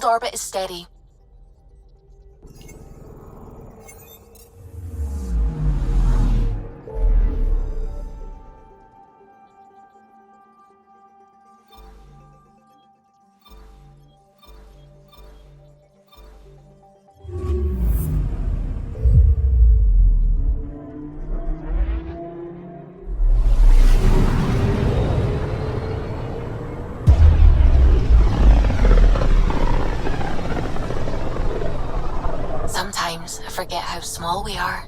orbit is steady. Sometimes I forget how small we are.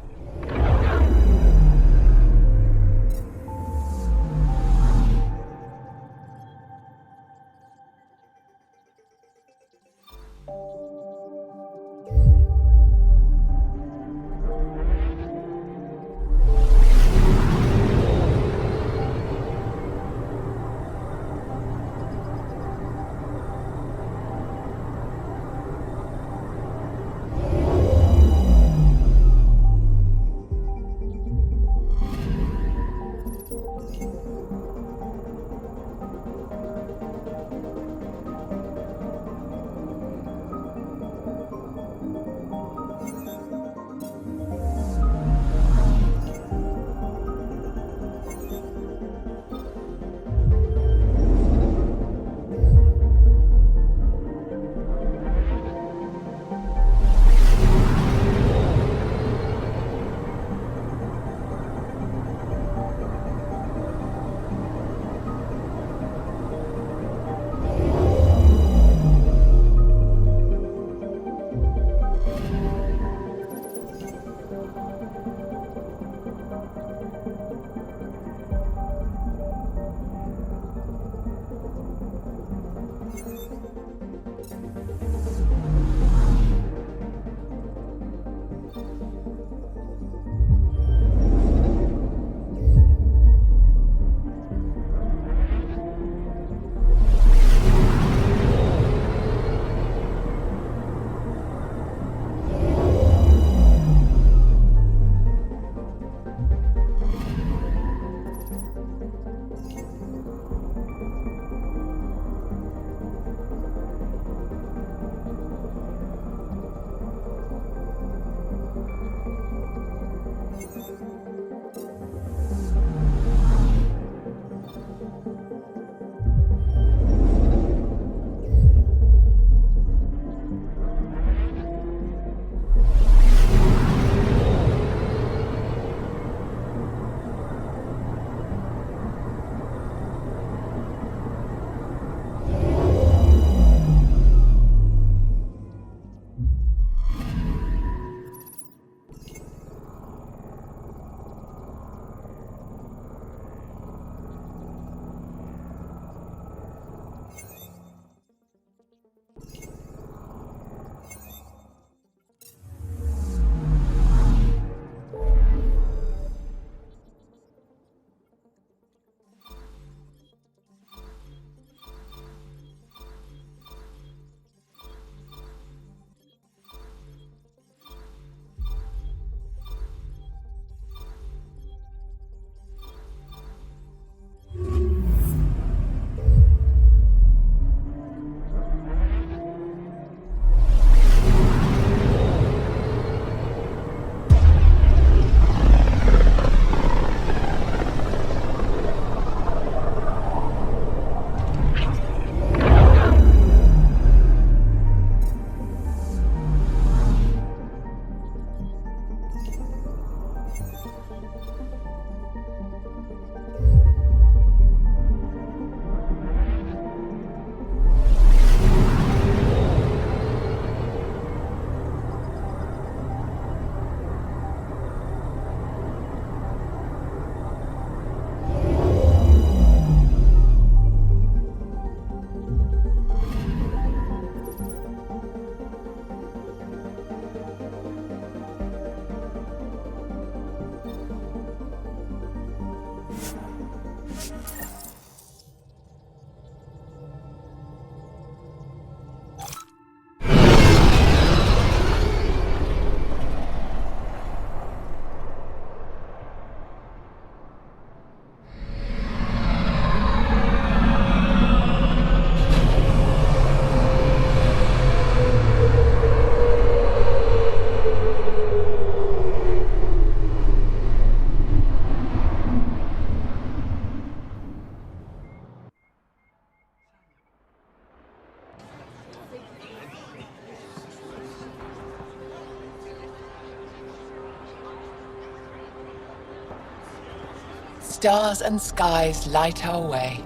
Stars and skies light our way.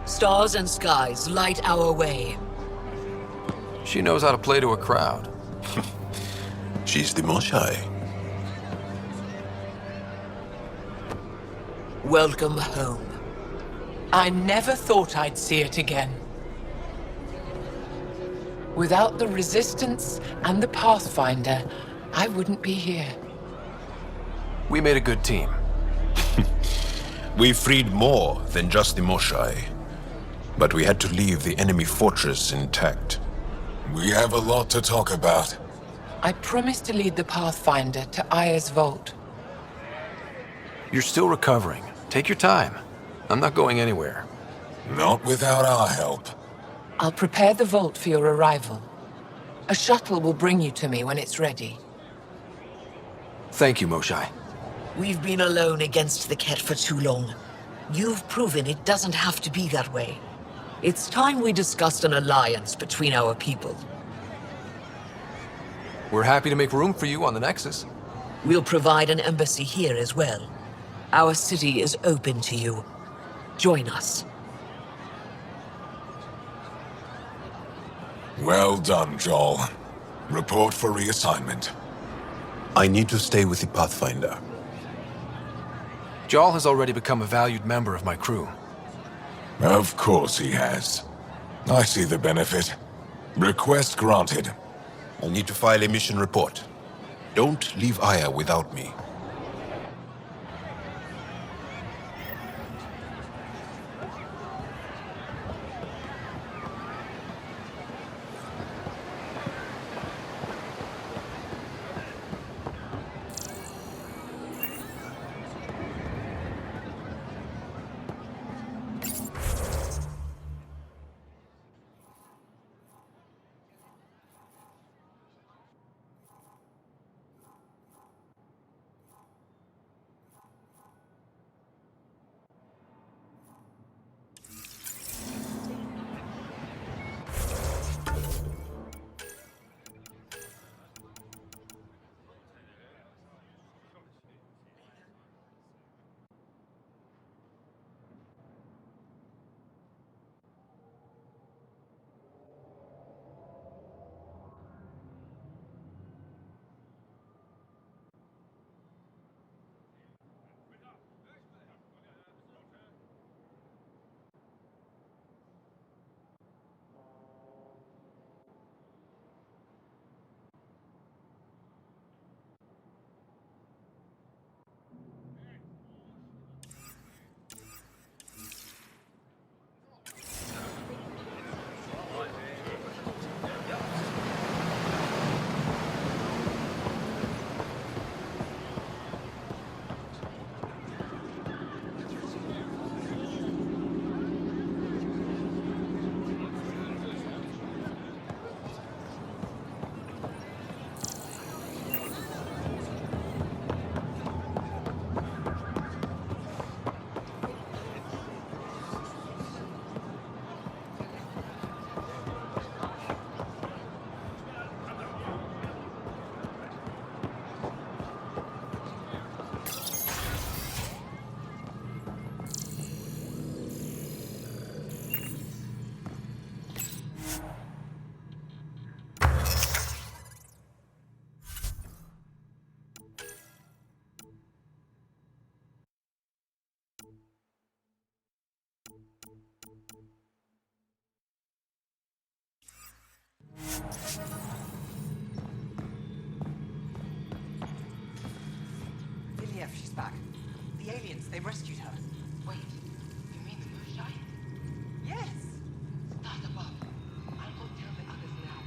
Stars and skies light our way. She knows how to play to a crowd. She's the Moshai. Welcome home. I never thought I'd see it again. Without the Resistance and the Pathfinder, I wouldn't be here. We made a good team. We freed more than just the Moshai. But we had to leave the enemy fortress intact. We have a lot to talk about. I promised to lead the Pathfinder to Aya's vault. You're still recovering. Take your time. I'm not going anywhere. Not without our help. I'll prepare the vault for your arrival. A shuttle will bring you to me when it's ready. Thank you, Moshai. We've been alone against the Ket for too long. You've proven it doesn't have to be that way. It's time we discussed an alliance between our people. We're happy to make room for you on the Nexus. We'll provide an embassy here as well. Our city is open to you. Join us. Well done, Joel. Report for reassignment. I need to stay with the Pathfinder. Jarl has already become a valued member of my crew. Of course he has. I see the benefit. Request granted. I'll need to file a mission report. Don't leave Aya without me. She's back. The aliens, they rescued her. Wait, you mean the Moshai? Yes! Start above. I'll go tell the others now.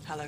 Hello.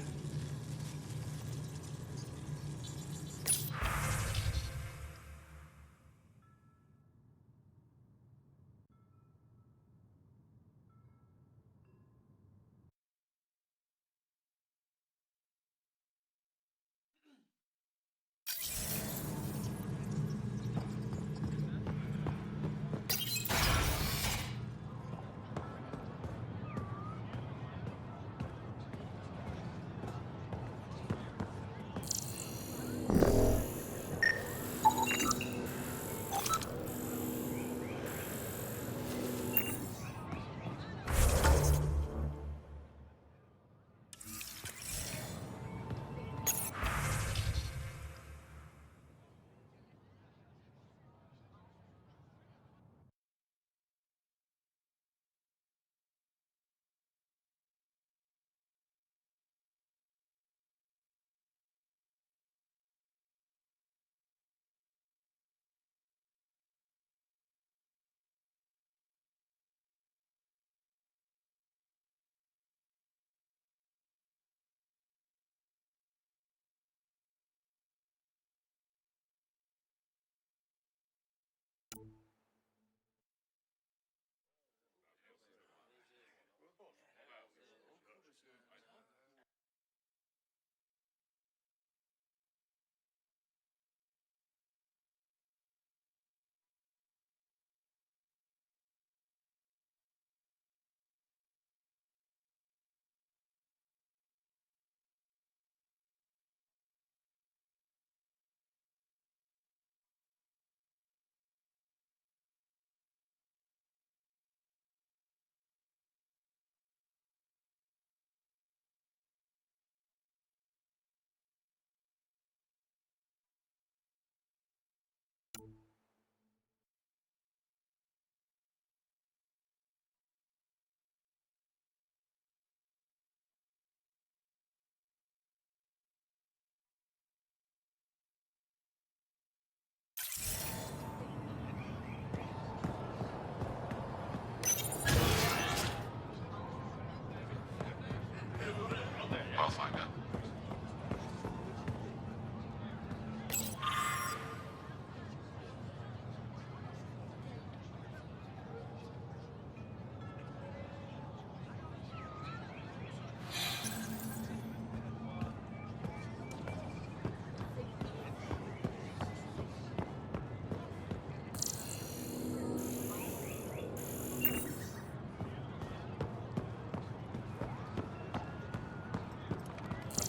Pathfinder.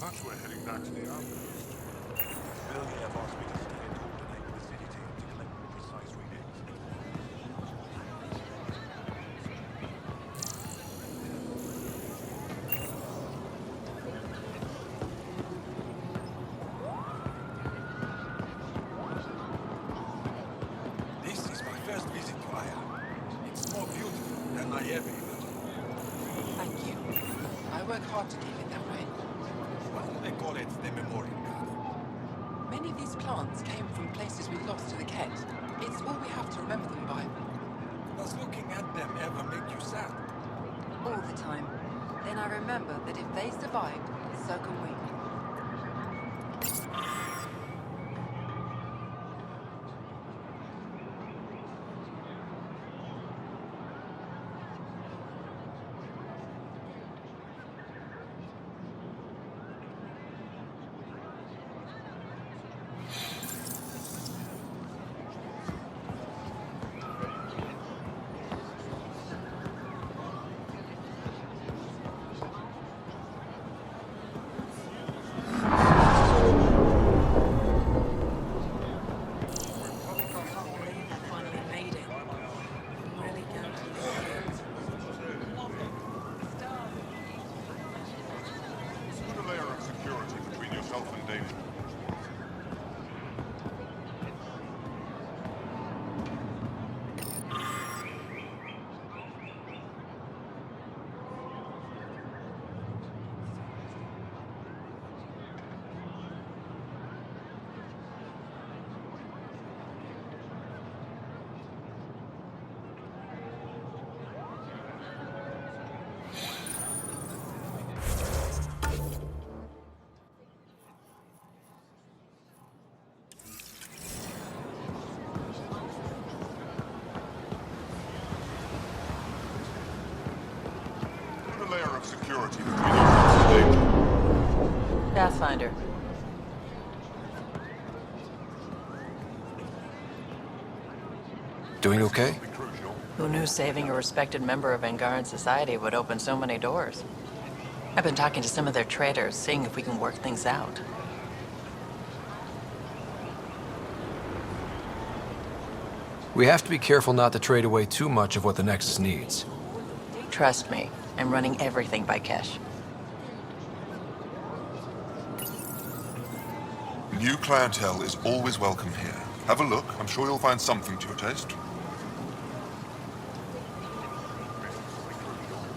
Perhaps we're heading back to the outpost. Earlier have asked me to submit coordinate with the city team to collect more precise readings. This is my first visit to Aya. It's more beautiful than I ever imagined. Thank you. I work hard to keep it that way. They call it the Memorial Garden. Many of these plants came from places we lost to the Ket. It's all we have to remember them by. Does looking at them ever make you sad? All the time. Then I remember that if they survived, so can we. layer of security between you. Pathfinder. Doing okay? Who knew saving a respected member of Angaran society would open so many doors? I've been talking to some of their traders, seeing if we can work things out. We have to be careful not to trade away too much of what the Nexus needs. Trust me, I'm running everything by cash. New clientele is always welcome here. Have a look. I'm sure you'll find something to your taste.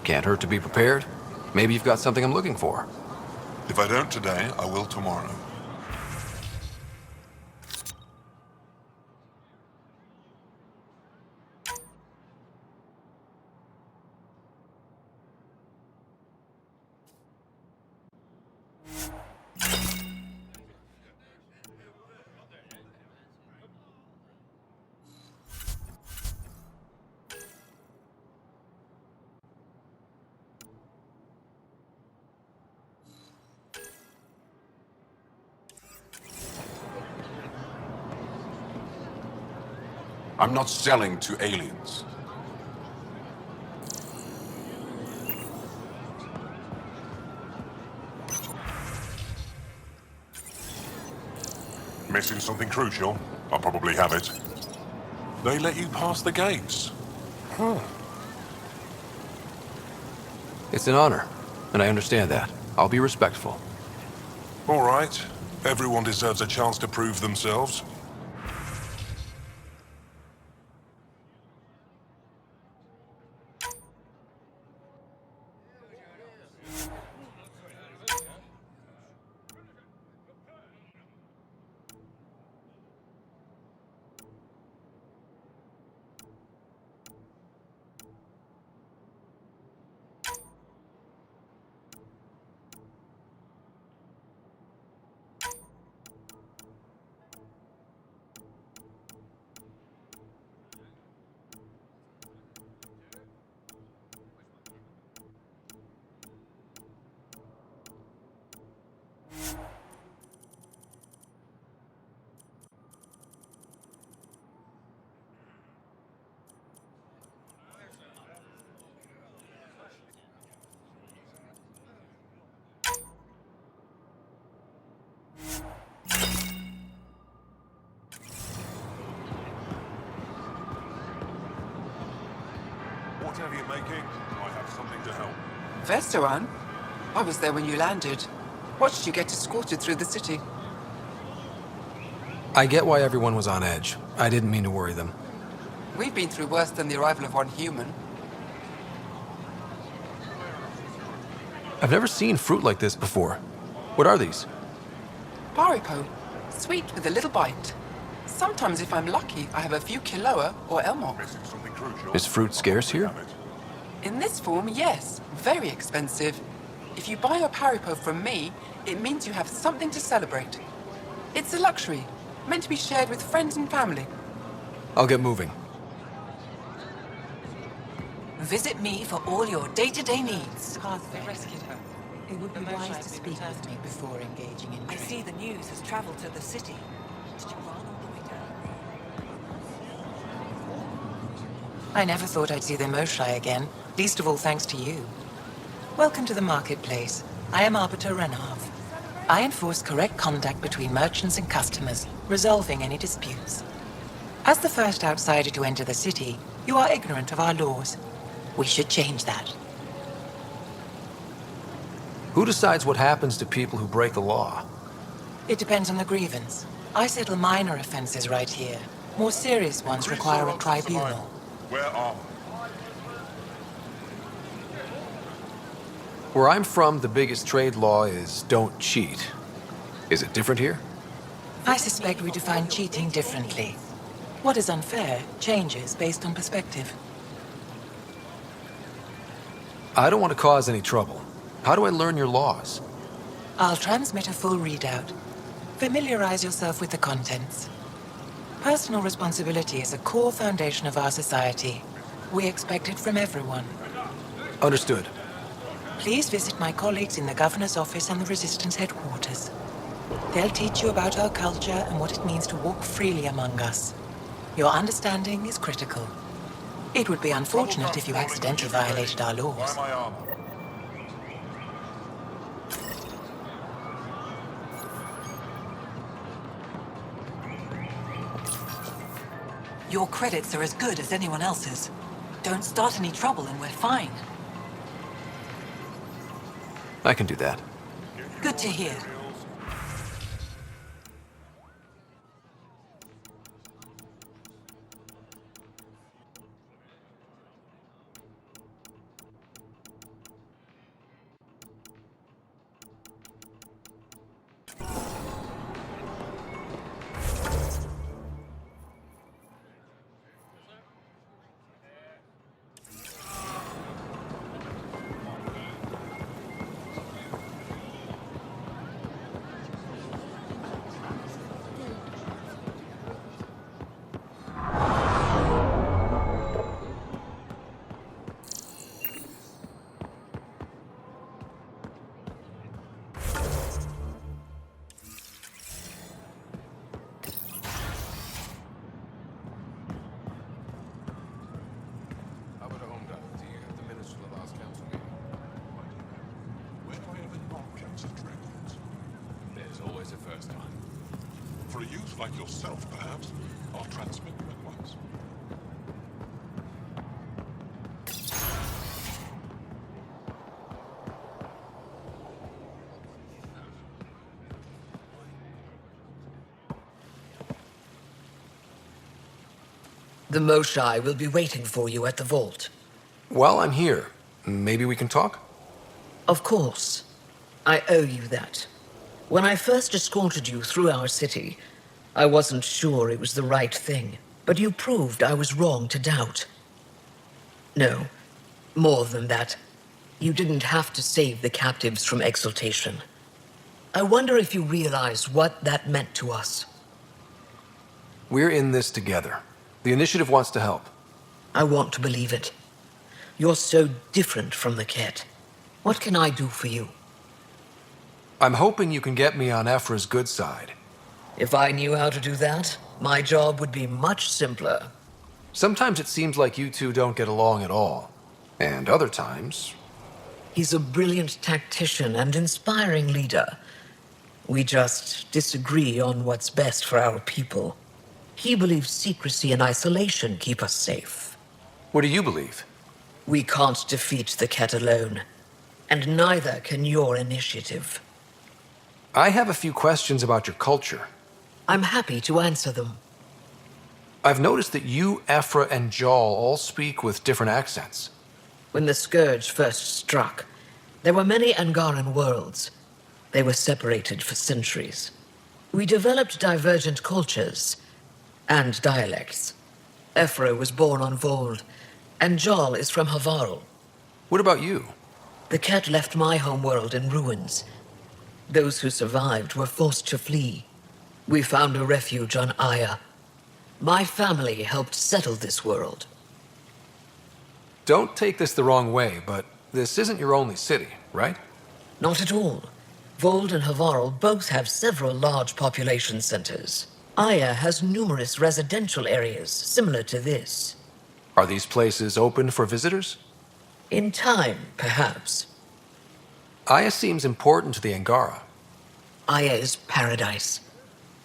Can't hurt to be prepared. Maybe you've got something I'm looking for. If I don't today, I will tomorrow. I'm not selling to aliens. Missing something crucial? I'll probably have it. They let you pass the gates. It's an honor, and I understand that. I'll be respectful. All right. Everyone deserves a chance to prove themselves. Whatever you're making, I have something to help. Versión? I was there when you landed. Watched you get escorted through the city. I get why everyone was on edge. I didn't mean to worry them. We've been through worse than the arrival of one human. I've never seen fruit like this before. What are these? Paripo. Sweet with a little bite. Sometimes, if I'm lucky, I have a few kiloa or elmo. Missing something crucial? Is fruit scarce here? Have it. In this form, yes. Very expensive. If you buy a paripo from me, it means you have something to celebrate. It's a luxury, meant to be shared with friends and family. I'll get moving. Visit me for all your day-to-day needs. They rescued her. It would be wise to speak with me before engaging in I trade. see the news has traveled to the city. Did you run all the way down? I never thought I'd see the Moshai again, least of all thanks to you. Welcome to the marketplace. I am Arbiter Renav. I enforce correct conduct between merchants and customers, resolving any disputes. As the first outsider to enter the city, you are ignorant of our laws. We should change that. Who decides what happens to people who break the law? It depends on the grievance. I settle minor offenses right here. More serious ones require a tribunal. Where are we? Where I'm from, the biggest trade law is don't cheat. Is it different here? I suspect we define cheating differently. What is unfair changes based on perspective. I don't want to cause any trouble. How do I learn your laws? I'll transmit a full readout. Familiarize yourself with the contents. Personal responsibility is a core foundation of our society. We expect it from everyone. Understood. please visit my colleagues in the Governor's office and the Resistance headquarters. They'll teach you about our culture and what it means to walk freely among us. Your understanding is critical. It would be unfortunate if you accidentally violated our laws. Buy my armor. Your credits are as good as anyone else's. Don't start any trouble and we're fine. I can do that. Good to hear. How about a home dive? Do you have the minutes from the last council meeting? When I ever not captured records? There's always a first time. For a youth like yourself, perhaps, I'll transmit them at once. The Moshai will be waiting for you at the vault. While I'm here, maybe we can talk? Of course. I owe you that. When I first escorted you through our city, I wasn't sure it was the right thing, but you proved I was wrong to doubt. No, more than that. You didn't have to save the captives from exaltation. I wonder if you realize what that meant to us. We're in this together. The initiative wants to help. I want to believe it. You're so different from the Ket. What can I do for you? I'm hoping you can get me on Ephra's good side. If I knew how to do that, my job would be much simpler. Sometimes it seems like you two don't get along at all. And other times... He's a brilliant tactician and inspiring leader. We just disagree on what's best for our people. He believes secrecy and isolation keep us safe. What do you believe? We can't defeat the Ket alone. And neither can your initiative. I have a few questions about your culture. I'm happy to answer them. I've noticed that you, Ephra, and Jal all speak with different accents. When the Scourge first struck, there were many Angaran worlds. They were separated for centuries. We developed divergent cultures and dialects. Ephra was born on Vold, and Jal is from Havarl. What about you? The Ket left my homeworld in ruins. Those who survived were forced to flee. We found a refuge on Aya. My family helped settle this world. Don't take this the wrong way, but this isn't your only city, right? Not at all. Vold and Havarl both have several large population centers. Aya has numerous residential areas similar to this. Are these places open for visitors? In time, perhaps. Aya seems important to the Angara. Aya is paradise.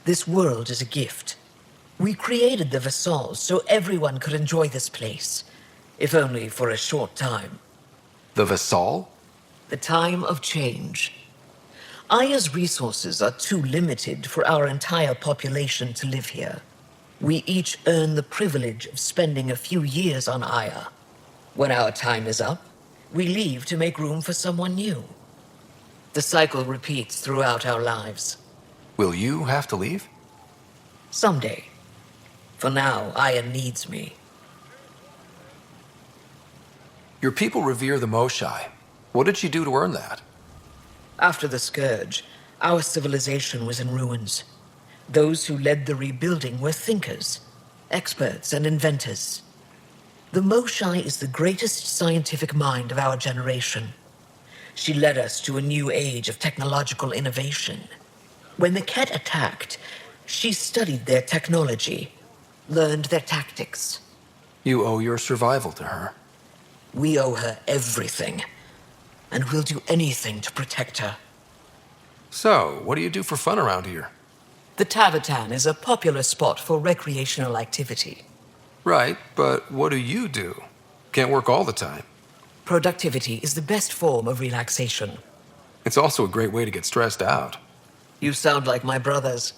This world is a gift. We created the Vassals so everyone could enjoy this place, if only for a short time. The Vassal? The time of change. Aya's resources are too limited for our entire population to live here. We each earn the privilege of spending a few years on Aya. When our time is up, we leave to make room for someone new. The cycle repeats throughout our lives. Will you have to leave? Someday. For now, Aya needs me. Your people revere the Moshai. What did she do to earn that? After the Scourge, our civilization was in ruins. Those who led the rebuilding were thinkers, experts, and inventors. The Moshai is the greatest scientific mind of our generation. She led us to a new age of technological innovation. When the Ket attacked, she studied their technology, learned their tactics. You owe your survival to her. We owe her everything, and we'll do anything to protect her. So, what do you do for fun around here? The Tavatan is a popular spot for recreational activity. Right, but what do you do? Can't work all the time. Productivity is the best form of relaxation. It's also a great way to get stressed out. You sound like my brothers.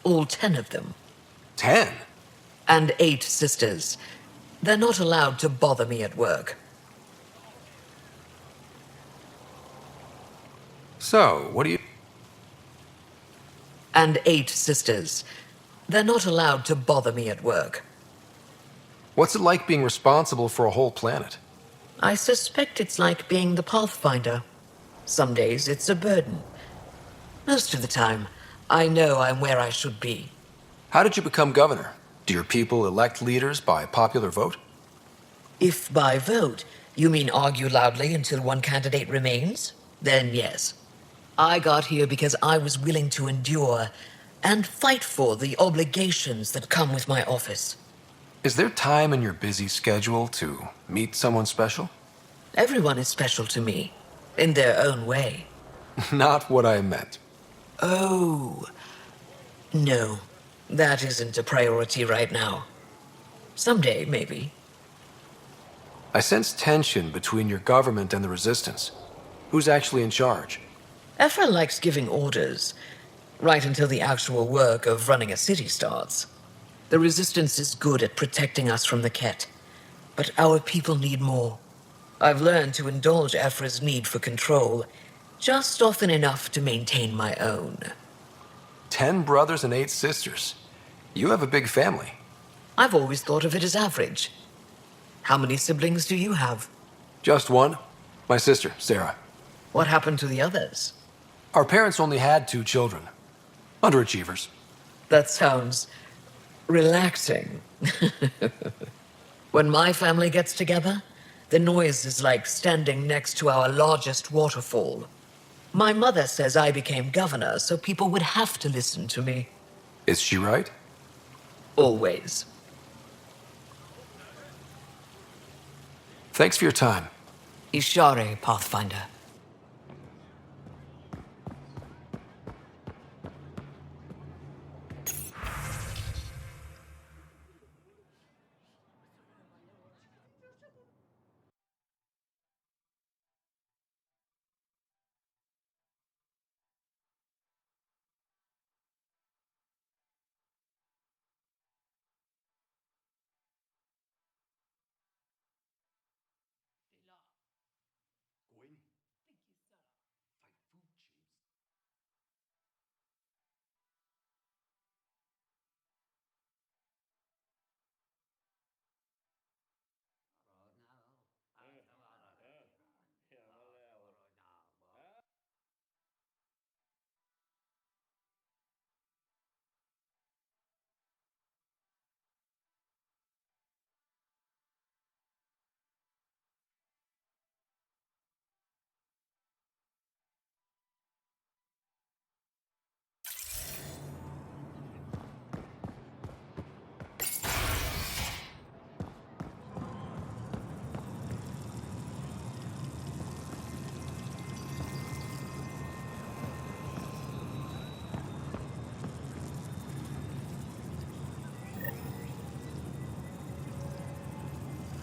All 10 of them. 10? And 8 sisters. They're not allowed to bother me at work. So, what do you... And 8 sisters. They're not allowed to bother me at work. What's it like being responsible for a whole planet? I suspect it's like being the Pathfinder. Some days it's a burden. Most of the time, I know I'm where I should be. How did you become governor? Do your people elect leaders by popular vote? If by vote, you mean argue loudly until one candidate remains, then yes. I got here because I was willing to endure and fight for the obligations that come with my office. Is there time in your busy schedule to meet someone special? Everyone is special to me, in their own way. Not what I meant. Oh, no, that isn't a priority right now. Someday, maybe. I sense tension between your government and the resistance. Who's actually in charge? Ephra likes giving orders, right until the actual work of running a city starts. The resistance is good at protecting us from the Ket, but our people need more. I've learned to indulge Ephra's need for control, just often enough to maintain my own. 10 brothers and 8 sisters. You have a big family. I've always thought of it as average. How many siblings do you have? Just one. My sister, Sarah. What happened to the others? Our parents only had 2 children. Underachievers. That sounds relaxing. When my family gets together, the noise is like standing next to our largest waterfall. My mother says I became governor, so people would have to listen to me. Is she right? Always. Thanks for your time. Ishare, Pathfinder.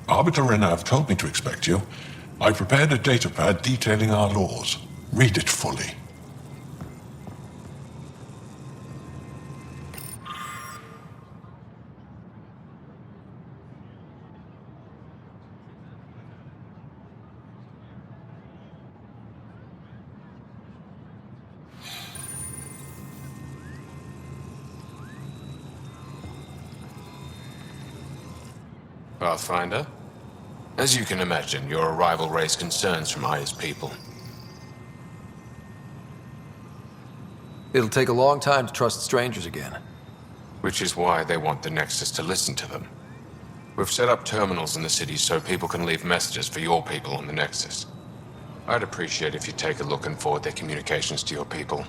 Arbiter Renav told me to expect you. I prepared a datapad detailing our laws. Read it fully. Pathfinder? As you can imagine, your arrival raised concerns from Aya's people. It'll take a long time to trust strangers again. Which is why they want the Nexus to listen to them. We've set up terminals in the city so people can leave messages for your people on the Nexus. I'd appreciate if you take a look and forward their communications to your people.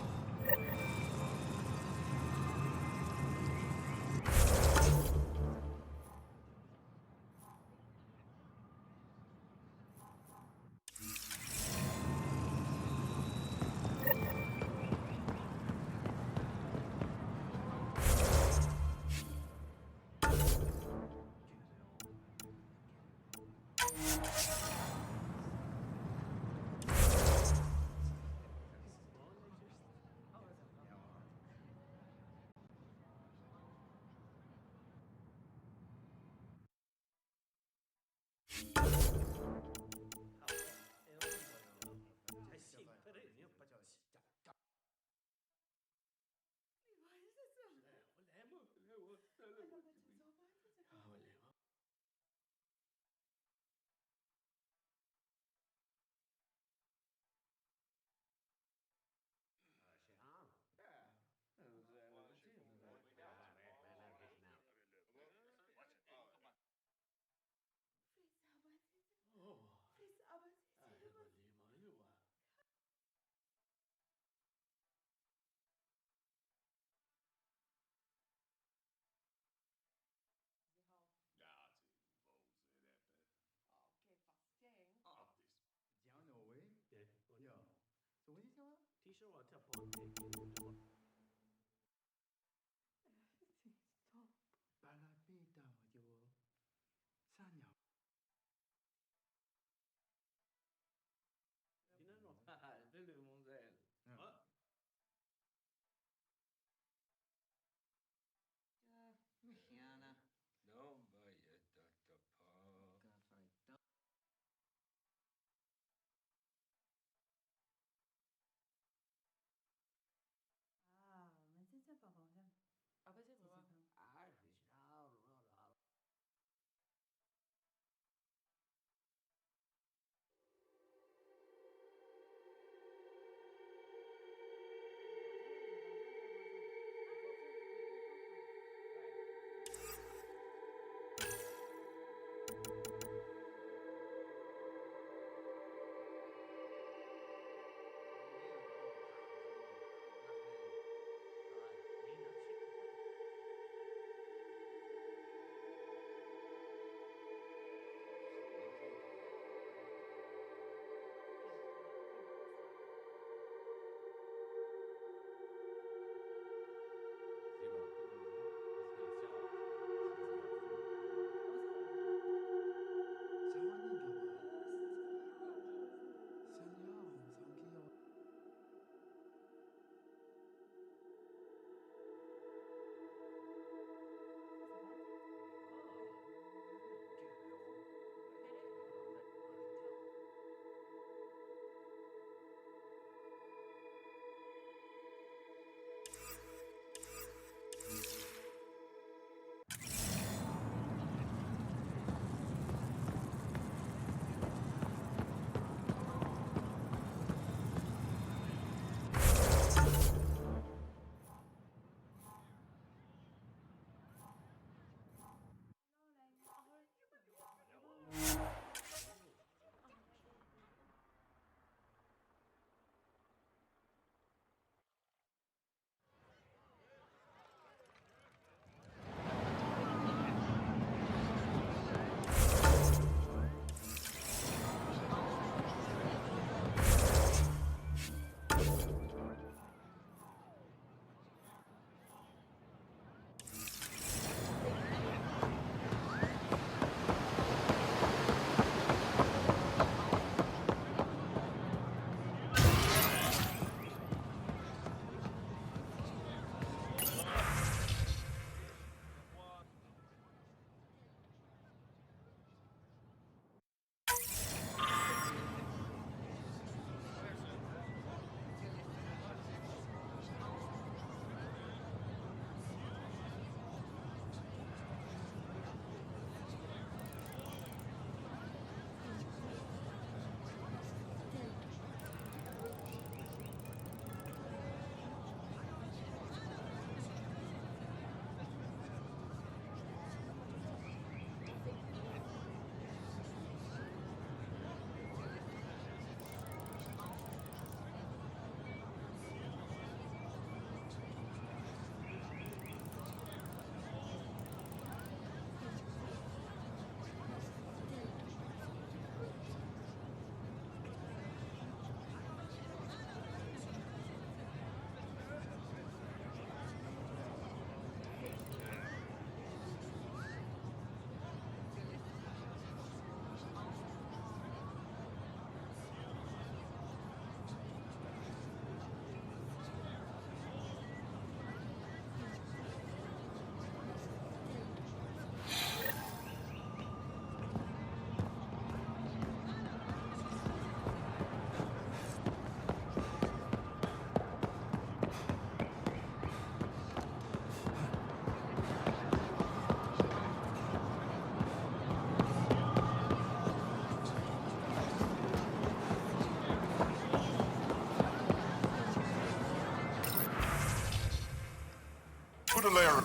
layer.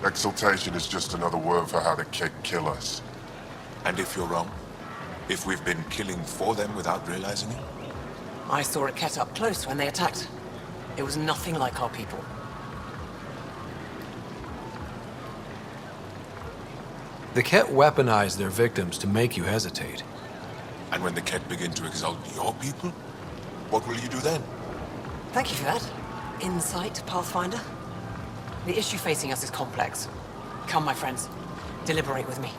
Exaltation is just another word for how the Kett kill us. And if you're wrong? If we've been killing for them without realizing it? I saw a Kett up close when they attacked. It was nothing like our people. The Kett weaponize their victims to make you hesitate. And when the Kett begin to exalt your people, what will you do then? Thank you for that. Insight, Pathfinder. The issue facing us is complex. Come, my friends. Deliberate with me.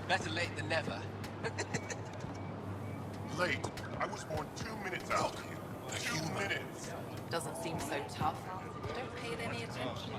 Better late than never. Late? I was born 2 minutes after you. 2 minutes! Doesn't seem so tough. Don't pay it any attention.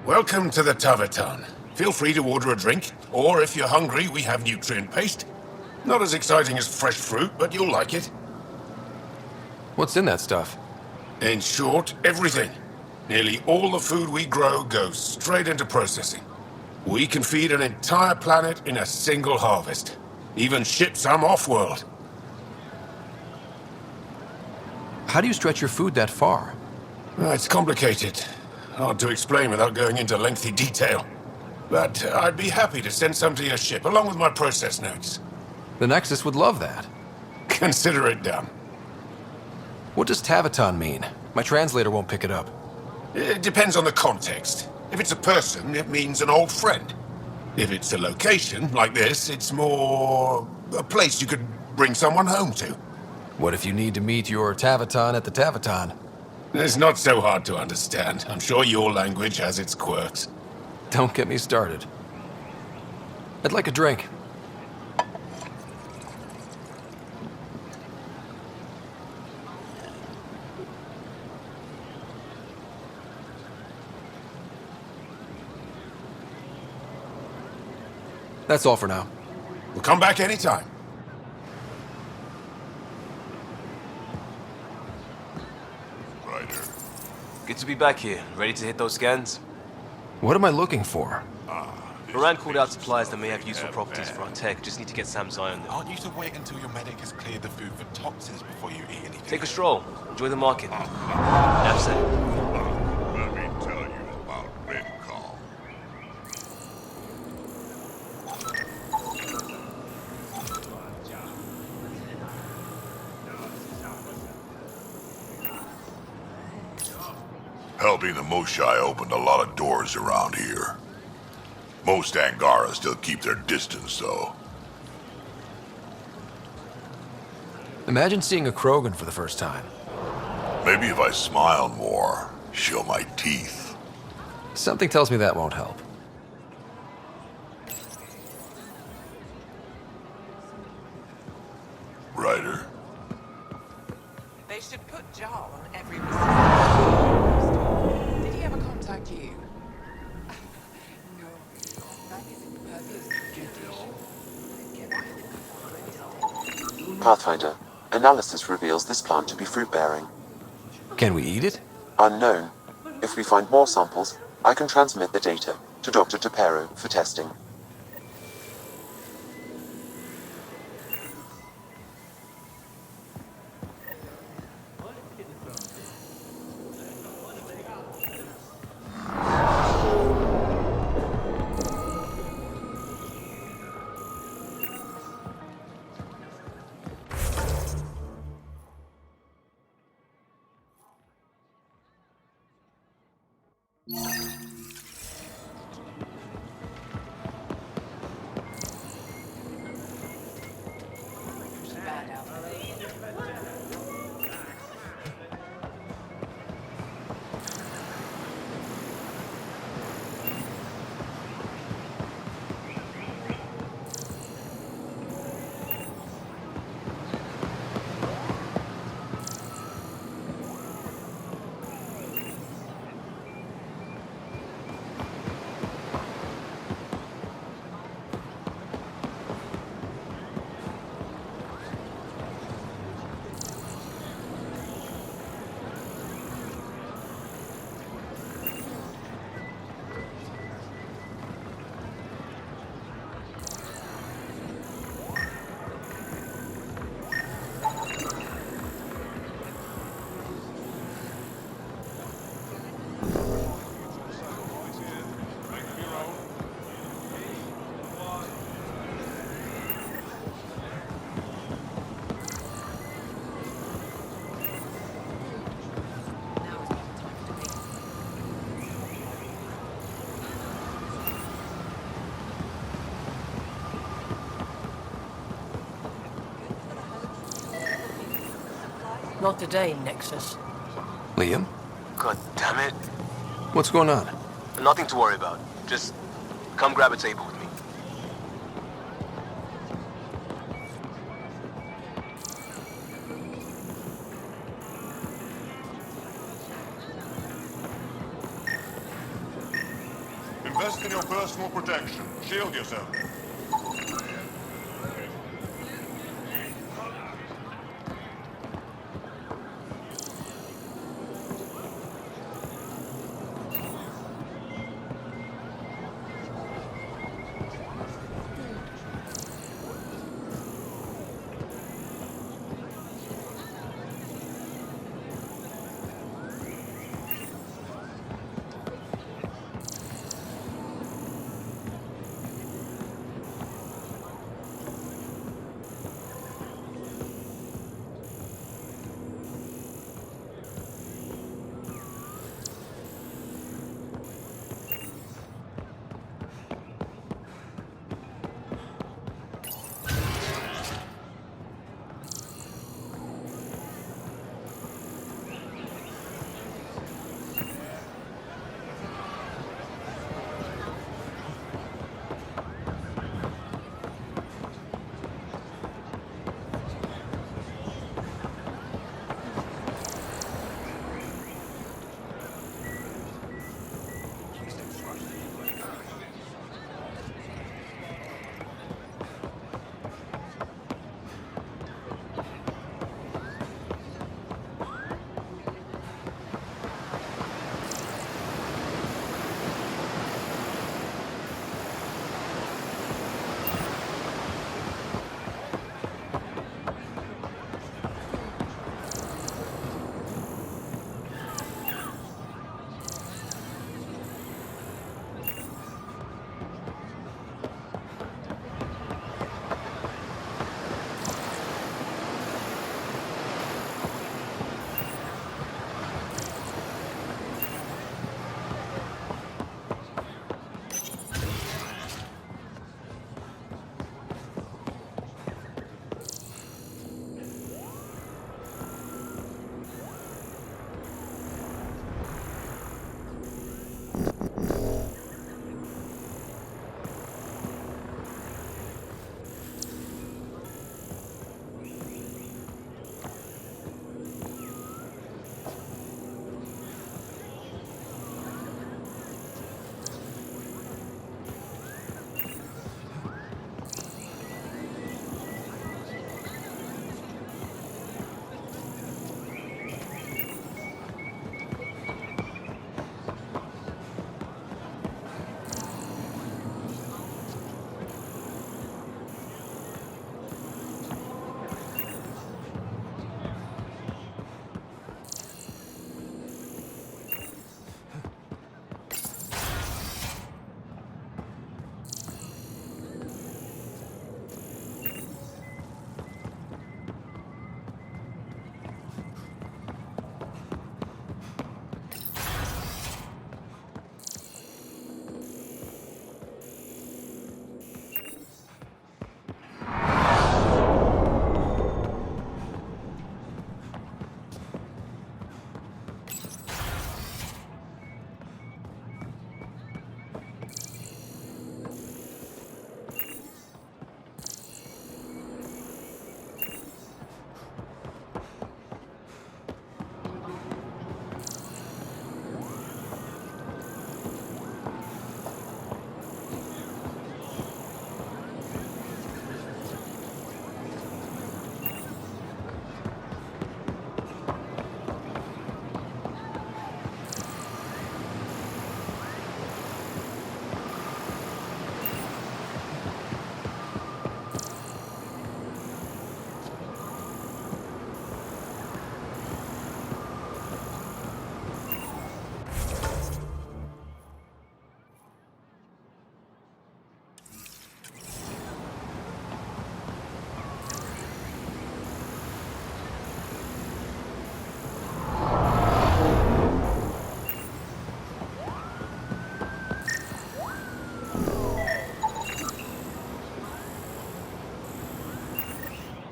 Welcome to the Taverton. Feel free to order a drink, or if you're hungry, we have nutrient paste. Not as exciting as fresh fruit, but you'll like it. What's in that stuff? In short, everything. Nearly all the food we grow goes straight into processing. We can feed an entire planet in a single harvest. Even ship some off-world. How do you stretch your food that far? It's complicated. Hard to explain without going into lengthy detail. But I'd be happy to send some to your ship, along with my process notes. The Nexus would love that. Consider it done. What does Taviton mean? My translator won't pick it up. It depends on the context. If it's a person, it means an old friend. If it's a location, like this, it's more a place you could bring someone home to. What if you need to meet your Taviton at the Taviton? It's not so hard to understand. I'm sure your language has its quirks. Don't get me started. I'd like a drink. That's all for now. We'll come back anytime. Ryder. Good to be back here. Ready to hit those scans? What am I looking for? Moran called out supplies that may have useful properties for our tech. Just need to get Sam's eye on them. Aren't you to wait until your medic has cleared the food for toxins before you eat anything? Take a stroll. Enjoy the market. Nafsa. Let me tell you about Red Calm. Helping the Moshai opened a lot of doors around here. Most Angara still keep their distance, though. Imagine seeing a Krogan for the first time. Maybe if I smile more, show my teeth. Something tells me that won't help. Ryder. They should put Jar on every Did he ever contact you? No. That isn't purpose. Pathfinder. Analysis reveals this plant to be fruit-bearing. Can we eat it? Unknown. If we find more samples, I can transmit the data to Dr. Tapero for testing. Not today, Nexus. Liam? God damn it. What's going on? Nothing to worry about. Just come grab a table with me. Invest in your personal protection. Shield yourself.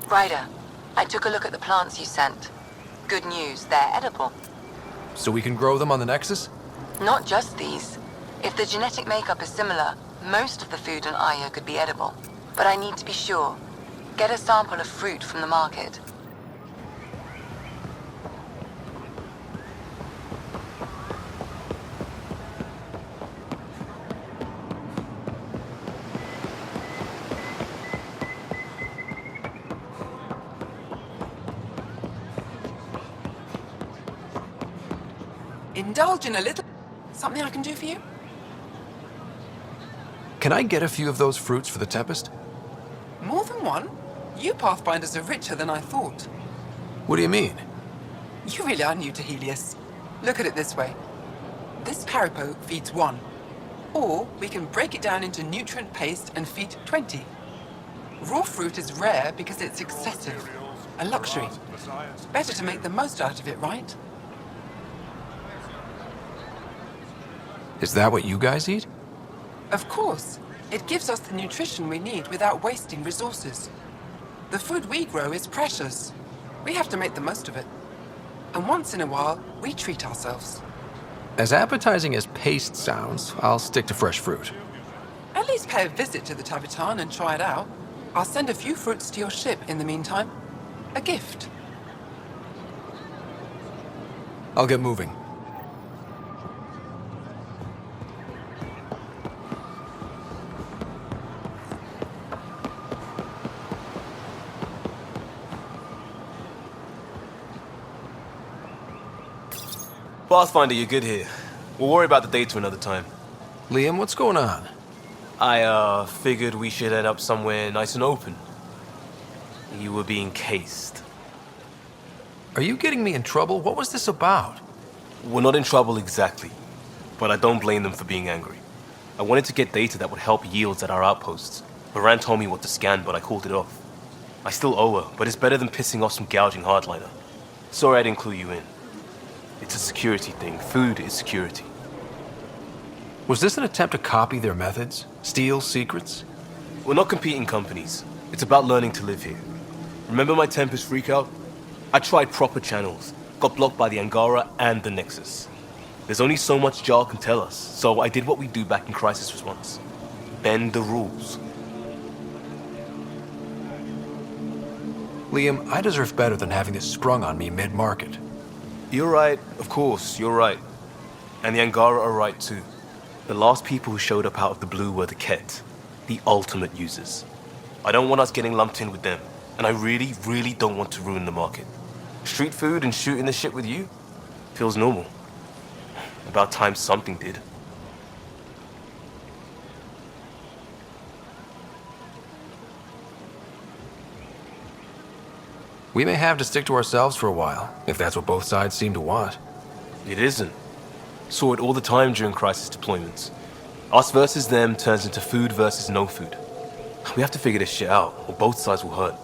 Ryder, I took a look at the plants you sent. Good news, they're edible. So we can grow them on the Nexus? Not just these. If the genetic makeup is similar, most of the food in Aya could be edible. But I need to be sure. Get a sample of fruit from the market. Indulge in a little... Something I can do for you? Can I get a few of those fruits for the Tempest? More than one? You Pathfinders are richer than I thought. What do you mean? You really are new to Helios. Look at it this way. This Paripo feeds 1. Or we can break it down into nutrient paste and feed 20. Raw fruit is rare because it's excessive. A luxury. Better to make the most out of it, right? Is that what you guys eat? Of course. It gives us the nutrition we need without wasting resources. The food we grow is precious. We have to make the most of it. And once in a while, we treat ourselves. As appetizing as paste sounds, I'll stick to fresh fruit. At least pay a visit to the Tavitan and try it out. I'll send a few fruits to your ship in the meantime. A gift. I'll get moving. Pathfinder, you're good here. We'll worry about the data another time. Liam, what's going on? I, figured we should end up somewhere nice and open. You were being cased. Are you getting me in trouble? What was this about? We're not in trouble exactly, but I don't blame them for being angry. I wanted to get data that would help yields at our outposts. Moran told me what to scan, but I called it off. I still owe her, but it's better than pissing off some gouging hardliner. Sorry I didn't clue you in. It's a security thing. Food is security. Was this an attempt to copy their methods? Steal secrets? We're not competing companies. It's about learning to live here. Remember my Tempest freakout? I tried proper channels. Got blocked by the Angara and the Nexus. There's only so much Jarl can tell us, so I did what we do back in crisis response. Bend the rules. Liam, I deserve better than having this sprung on me mid-market. You're right, of course, you're right. And the Angara are right too. The last people who showed up out of the blue were the Ket, the ultimate users. I don't want us getting lumped in with them, and I really, really don't want to ruin the market. Street food and shooting the shit with you feels normal. About time something did. We may have to stick to ourselves for a while, if that's what both sides seem to want. It isn't. Saw it all the time during crisis deployments. Us versus them turns into food versus no food. We have to figure this shit out, or both sides will hurt.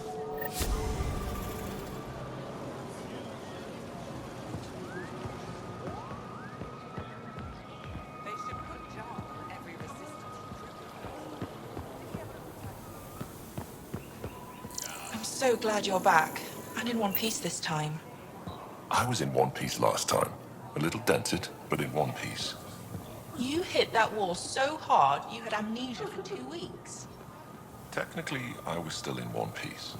I'm so glad you're back. And in one piece this time. I was in one piece last time. A little dented, but in one piece. You hit that wall so hard you had amnesia for 2 weeks. Technically, I was still in one piece.